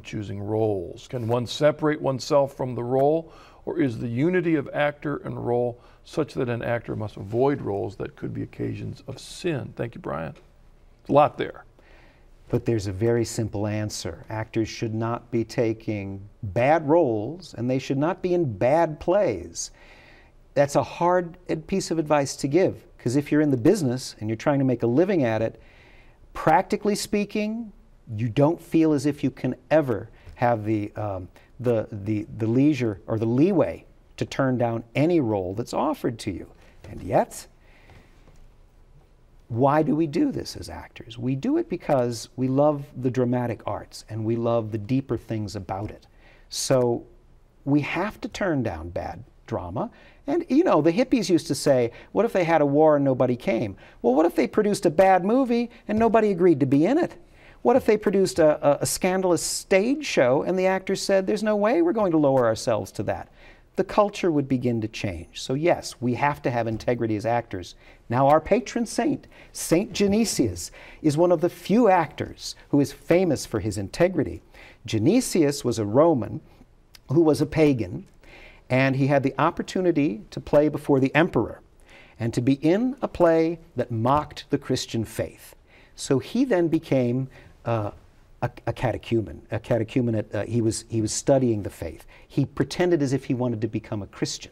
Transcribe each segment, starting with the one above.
choosing roles? Can one separate oneself from the role, or is the unity of actor and role such that an actor must avoid roles that could be occasions of sin? Thank you, Brian. A lot there. But there's a very simple answer. Actors should not be taking bad roles, and they should not be in bad plays. That's a hard piece of advice to give, because if you're in the business and you're trying to make a living at it, practically speaking, you don't feel as if you can ever have the leisure or the leeway to turn down any role that's offered to you. And yet, why do we do this as actors? We do it because we love the dramatic arts and we love the deeper things about it. So we have to turn down bad drama. And you know, the hippies used to say, what if they had a war and nobody came? Well, what if they produced a bad movie and nobody agreed to be in it? What if they produced a scandalous stage show and the actors said, there's no way we're going to lower ourselves to that? The culture would begin to change. So yes, we have to have integrity as actors. Now our patron saint, Saint Genesius, is one of the few actors who is famous for his integrity. Genesius was a Roman who was a pagan, and he had the opportunity to play before the emperor and to be in a play that mocked the Christian faith. So he then became a catechumen. He was studying the faith. He pretended as if he wanted to become a Christian.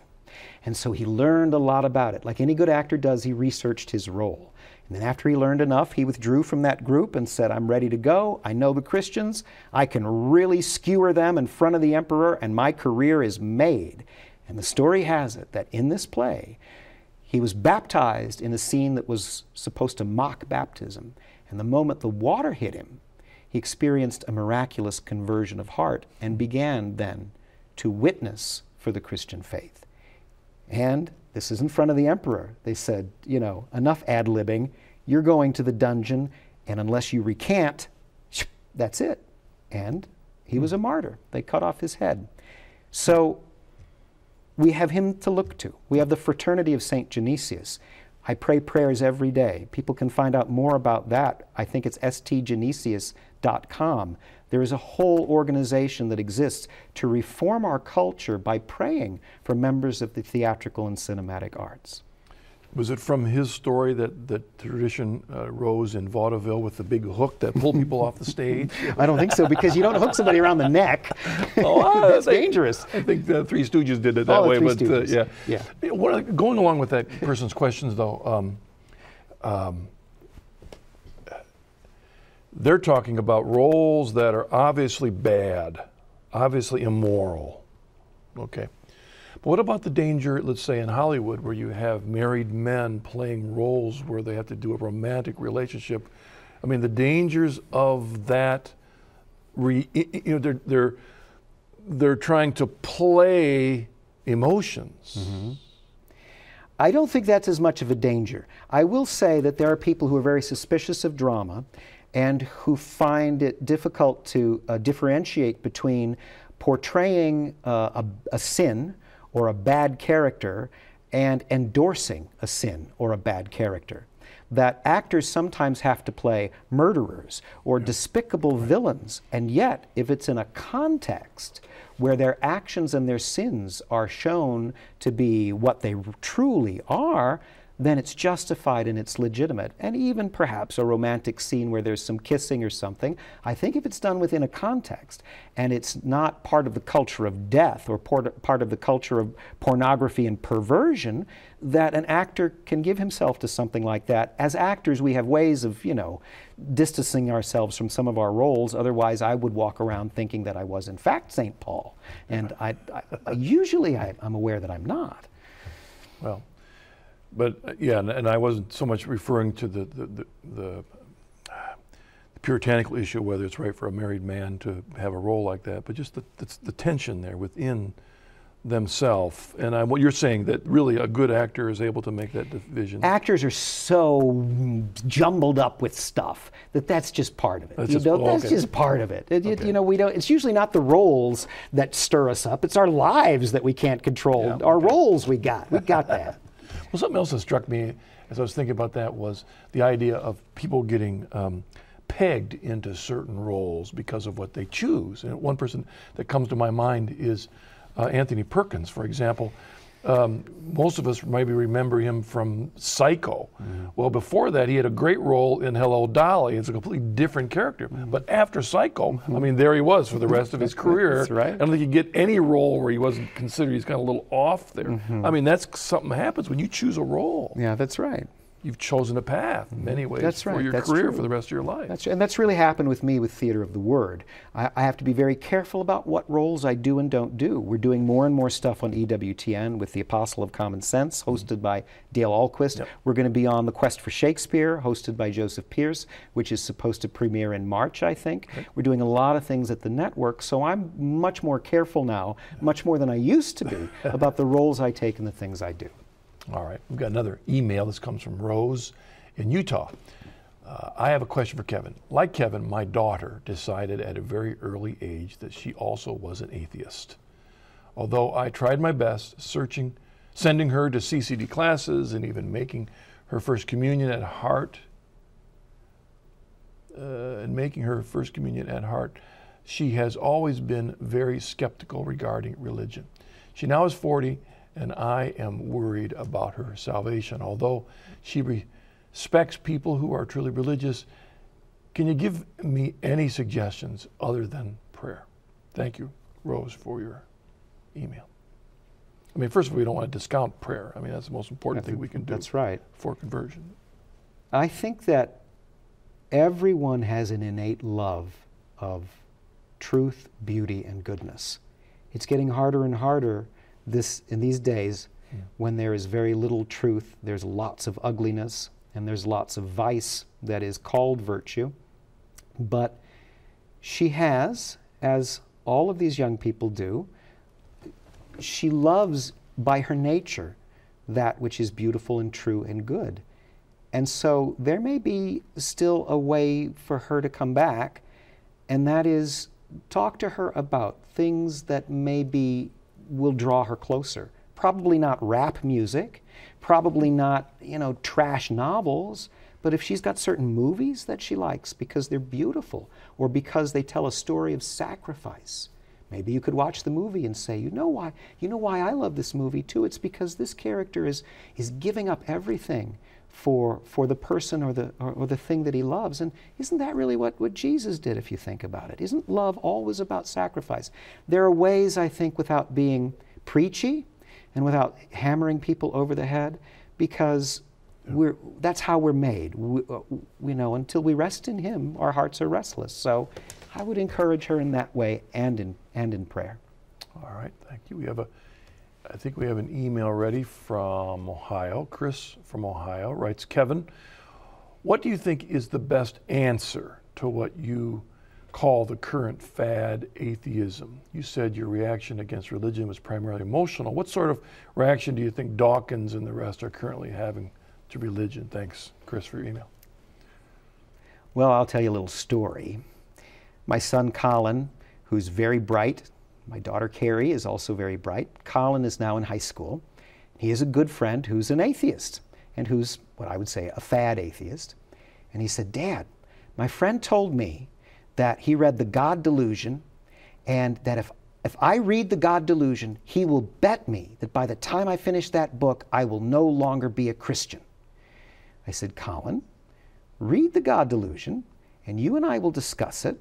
And so he learned a lot about it. Like any good actor does, he researched his role. And then after he learned enough, he withdrew from that group and said, I'm ready to go. I know the Christians. I can really skewer them in front of the emperor, and my career is made. And the story has it that in this play, he was baptized in a scene that was supposed to mock baptism. And the moment the water hit him, he experienced a miraculous conversion of heart and began then to witness for the Christian faith. And this is in front of the emperor. They said, you know, enough ad-libbing. You're going to the dungeon, and unless you recant, that's it. And he was a martyr. They cut off his head. So we have him to look to. We have the fraternity of St. Genesius. I pray prayers every day. People can find out more about that. I think it's stgenesius.com. There is a whole organization that exists to reform our culture by praying for members of the theatrical and cinematic arts. Was it from his story that the tradition rose in vaudeville with the big hook that pulled people off the stage? I don't think so, because you don't hook somebody around the neck. Oh, that's dangerous. I think the Three Stooges did it that way. But yeah. Going along with that person's questions, though, they're talking about roles that are obviously bad, obviously immoral. Okay. But what about the danger, let's say in Hollywood, where you have married men playing roles where they have to do a romantic relationship? I mean, the dangers of that, they're trying to play emotions. Mm-hmm. I don't think that's as much of a danger. I will say that there are people who are very suspicious of drama and who find it difficult to differentiate between portraying a sin or a bad character and endorsing a sin or a bad character. That actors sometimes have to play murderers or despicable villains, and yet if it's in a context where their actions and their sins are shown to be what they truly are, then it's justified and it's legitimate. And even perhaps a romantic scene where there's some kissing or something, I think if it's done within a context and it's not part of the culture of death or part of the culture of pornography and perversion, that an actor can give himself to something like that. As actors, we have ways of, distancing ourselves from some of our roles. Otherwise, I would walk around thinking that I was in fact St. Paul. And usually I'm aware that I'm not. Well, but yeah, and I wasn't so much referring to the puritanical issue, whether it's right for a married man to have a role like that, but just the tension there within themselves. And what you're saying, that really a good actor is able to make that division. Actors are so jumbled up with stuff that's just part of it. That's just part of it. It's usually not the roles that stir us up. It's our lives that we can't control. Our roles we got that. Well, something else that struck me as I was thinking about that was the idea of people getting pegged into certain roles because of what they choose. And one person that comes to my mind is Anthony Perkins, for example. Most of us maybe remember him from Psycho. Well, before that, he had a great role in Hello, Dolly. It's a completely different character. But after Psycho, I mean, there he was for the rest of his career. That's right. I don't think he'd get any role where he wasn't considered, he's kind of a little off there. I mean, that's something that happens when you choose a role. Yeah, that's right. You've chosen a path in many ways That's right. for your That's career true. for the rest of your life. And that's really happened with me with Theater of the Word. I have to be very careful about what roles I do and don't do. We're doing more and more stuff on EWTN with The Apostle of Common Sense, hosted by Dale Ahlquist. Yep. We're going to be on The Quest for Shakespeare, hosted by Joseph Pierce, which is supposed to premiere in March, I think. Okay. We're doing a lot of things at the network, so I'm much more careful now, much more than I used to be, about the roles I take and the things I do. All right, we've got another email. This comes from Rose in Utah. I have a question for Kevin. Like Kevin, my daughter decided at a very early age that she also was an atheist. Although I tried my best sending her to CCD classes and even making her first communion at heart, she has always been very skeptical regarding religion. She now is 40, and I am worried about her salvation. Although she respects people who are truly religious, can you give me any suggestions other than prayer? Thank you, Rose, for your email. I mean, first of all, we don't want to discount prayer. I mean, that's the most important thing we can do. That's right. For conversion. I think that everyone has an innate love of truth, beauty, and goodness. It's getting harder and harder in these days when there is very little truth. There's lots of ugliness, and there's lots of vice that is called virtue. But she has, as all of these young people do, she loves by her nature that which is beautiful and true and good. And so there may be still a way for her to come back, and that is talk to her about things that maybe will draw her closer. Probably not rap music, probably not, trash novels, but if she's got certain movies that she likes because they're beautiful or because they tell a story of sacrifice, maybe you could watch the movie and say, you know why I love this movie too? It's because this character is giving up everything for the person or the thing that he loves. And isn't that really what Jesus did, if you think about it? Isn't love always about sacrifice? There are ways, I think, without being preachy and without hammering people over the head, because that's how we're made. Until we rest in Him, our hearts are restless. So I would encourage her in that way and in prayer. All right, thank you. I think we have an email ready from Ohio. Chris from Ohio writes, Kevin, what do you think is the best answer to what you call the current fad atheism? You said your reaction against religion was primarily emotional. What sort of reaction do you think Dawkins and the rest are currently having to religion? Thanks, Chris, for your email. Well, I'll tell you a little story. My son Colin, who's very bright, my daughter Carrie is also very bright. Colin is now in high school. He has a good friend who's an atheist and who's what I would say a fad atheist. And he said, Dad, my friend told me that he read The God Delusion, and that if I read The God Delusion, he will bet me that by the time I finish that book, I will no longer be a Christian. I said, Colin, read The God Delusion, and you and I will discuss it,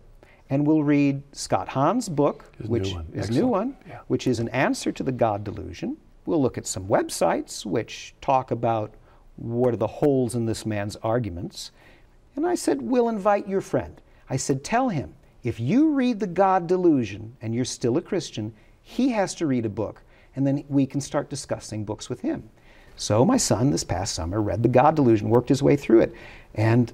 and we'll read Scott Hahn's book, which is a new one, which is an answer to the God Delusion. We'll look at some websites which talk about what are the holes in this man's arguments. And I said, we'll invite your friend. I said, tell him, if you read The God Delusion and you're still a Christian, he has to read a book, and then we can start discussing books with him. So my son this past summer read The God Delusion, worked his way through it, and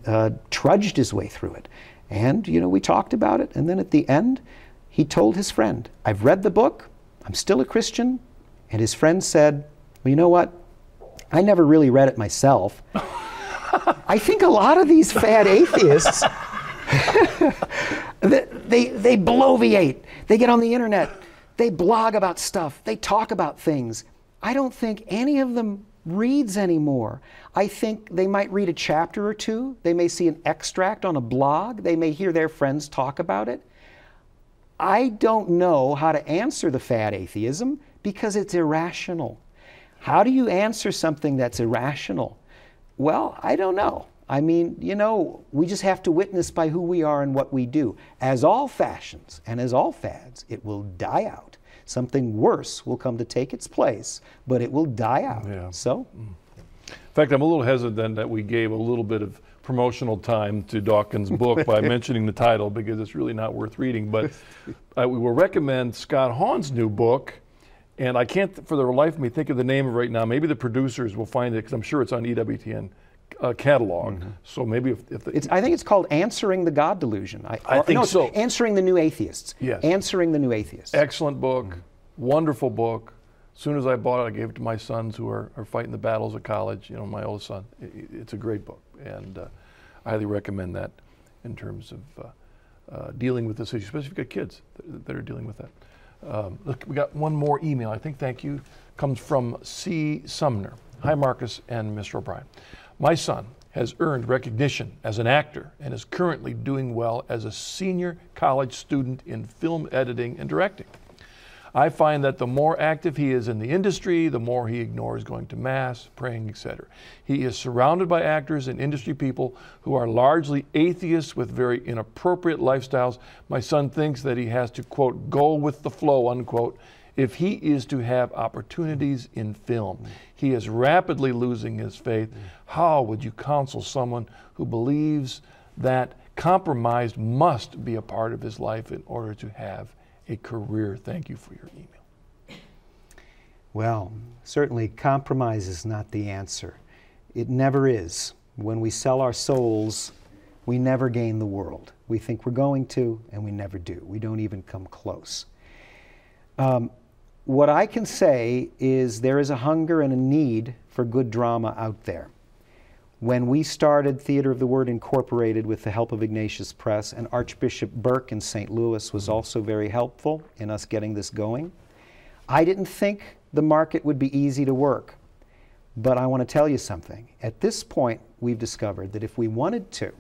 trudged his way through it. And, we talked about it, and then at the end, he told his friend, I've read the book, I'm still a Christian, and his friend said, well, you know what? I never really read it myself. I think a lot of these fad atheists, they bloviate, they get on the internet, they blog about stuff, they talk about things. I don't think any of them reads anymore. I think they might read a chapter or two. They may see an extract on a blog. They may hear their friends talk about it. I don't know how to answer the fad atheism because it's irrational. How do you answer something that's irrational? Well, I don't know. I mean, you know, we just have to witness by who we are and what we do. As all fashions and as all fads, it will die out. Something worse will come to take its place, but it will die out. Yeah. So, in fact, I'm a little hesitant that we gave a little bit of promotional time to Dawkins' book by mentioning the title, because it's really not worth reading. But we will recommend Scott Hahn's new book, and I can't for the life of me think of the name of it right now. Maybe the producers will find it, because I'm sure it's on EWTN catalog. So maybe if I think it's called Answering the God Delusion. I think so. Answering the New Atheists. Yes. Answering the New Atheists. Excellent book, wonderful book. As soon as I bought it, I gave it to my sons who are fighting the battles of college. You know, my oldest son. It's a great book, and I highly recommend that in terms of dealing with this issue, especially if you've got kids that are dealing with that. Look, we got one more email. I think, thank you, comes from C. Sumner. Hi, Marcus and Mr. O'Brien. My son has earned recognition as an actor and is currently doing well as a senior college student in film editing and directing. I find that the more active he is in the industry, the more he ignores going to mass, praying, etc. He is surrounded by actors and industry people who are largely atheists with very inappropriate lifestyles. My son thinks that he has to, quote, go with the flow, unquote, if he is to have opportunities in film. He is rapidly losing his faith. How would you counsel someone who believes that compromise must be a part of his life in order to have a career? Thank you for your email. Well, certainly compromise is not the answer. It never is. When we sell our souls, we never gain the world. We think we're going to, and we never do. We don't even come close. What I can say is there is a hunger and a need for good drama out there. When we started Theater of the Word Incorporated with the help of Ignatius Press, and Archbishop Burke in St. Louis was also very helpful in us getting this going, I didn't think the market would be easy to work. But I want to tell you something. At this point, we've discovered that if we wanted to,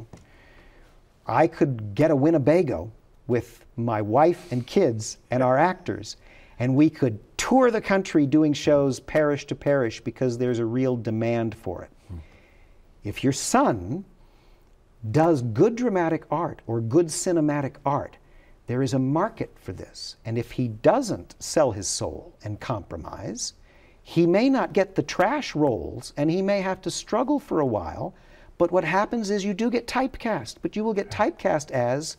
I could get a Winnebago with my wife and kids and our actors, and we could tour the country doing shows parish to parish because there's a real demand for it. If your son does good dramatic art or good cinematic art, there is a market for this. And if he doesn't sell his soul and compromise, he may not get the trash roles and he may have to struggle for a while. But what happens is you do get typecast, but you will get typecast as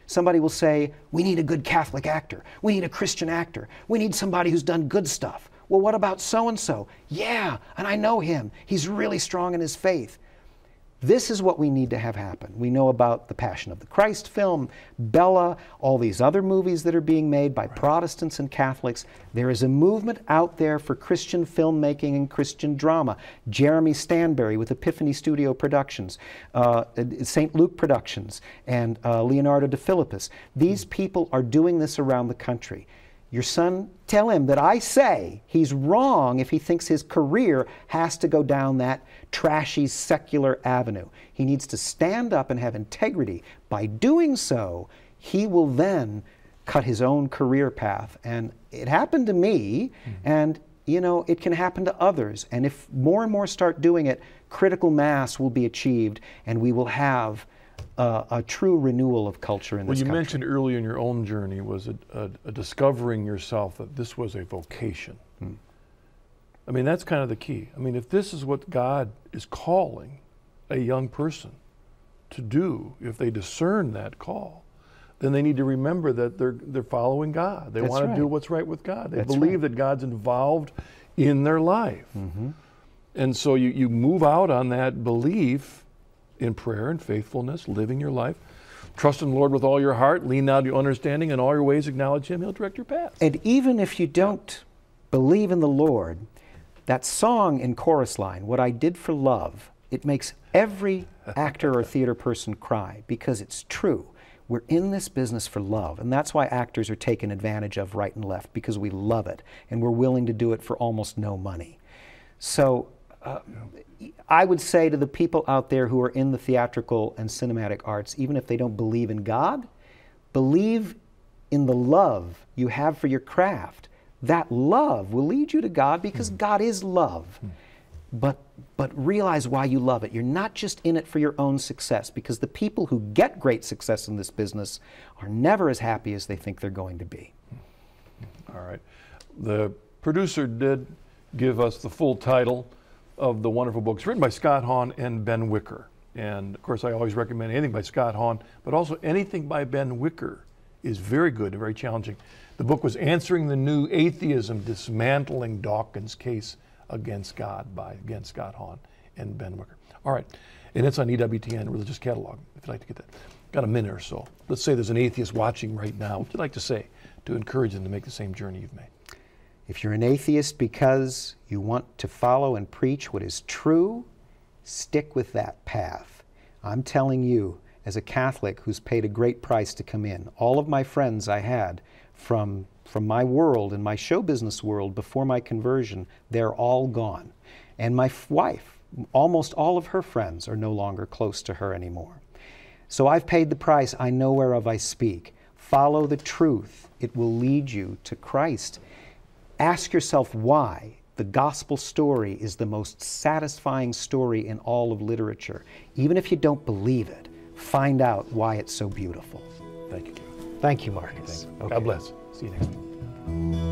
somebody will say, we need a good Catholic actor. We need a Christian actor. We need somebody who's done good stuff. Well, what about so-and-so? Yeah, and I know him. He's really strong in his faith. This is what we need to have happen. We know about the Passion of the Christ film, Bella, all these other movies that are being made by Protestants and Catholics. There is a movement out there for Christian filmmaking and Christian drama. Jeremy Stanberry with Epiphany Studio Productions, St. Luke Productions, and Leonardo de Philippus. These people are doing this around the country. Your son, tell him that I say he's wrong if he thinks his career has to go down that trashy secular avenue. He needs to stand up and have integrity. By doing so, he will then cut his own career path. And it happened to me, and you know, it can happen to others. And if more and more start doing it, critical mass will be achieved, and we will have a true renewal of culture in this country. Well, you mentioned earlier in your own journey was a discovering yourself that this was a vocation. I mean, that's kind of the key. I mean, if this is what God is calling a young person to do, if they discern that call, then they need to remember that they're following God. They want to do what's right with God. They believe that God's involved in their life. And so you move out on that belief in prayer and faithfulness, living your life. Trust in the Lord with all your heart, lean out your understanding, and all your ways acknowledge Him. He'll direct your path. And even if you don't believe in the Lord, that song in chorus line, What I Did for Love, it makes every actor or theater person cry because it's true. We're in this business for love, and that's why actors are taken advantage of right and left, because we love it, and we're willing to do it for almost no money. So I would say to the people out there who are in the theatrical and cinematic arts, even if they don't believe in God, believe in the love you have for your craft. That love will lead you to God because God is love. But realize why you love it. You're not just in it for your own success, because the people who get great success in this business are never as happy as they think they're going to be. All right. The producer did give us the full title of the wonderful book. It's written by Scott Hahn and Ben Wicker. And of course, I always recommend anything by Scott Hahn, but also anything by Ben Wicker is very good and very challenging. The book was Answering the New Atheism, Dismantling Dawkins' Case Against God by, again, Scott Hahn and Ben Wicker. All right, and it's on EWTN Religious Catalog, if you'd like to get that. Got a minute or so. Let's say there's an atheist watching right now. What would you like to say to encourage them to make the same journey you've made? If you're an atheist because you want to follow and preach what is true, stick with that path. I'm telling you, as a Catholic who's paid a great price to come in, all of my friends I had from my world and my show business world before my conversion, they're all gone. And my wife, almost all of her friends are no longer close to her anymore. So I've paid the price. I know whereof I speak. Follow the truth. It will lead you to Christ. Ask yourself why the gospel story is the most satisfying story in all of literature. Even if you don't believe it, find out why it's so beautiful. Thank you. Thank you, Marcus. Okay. God bless. See you next week.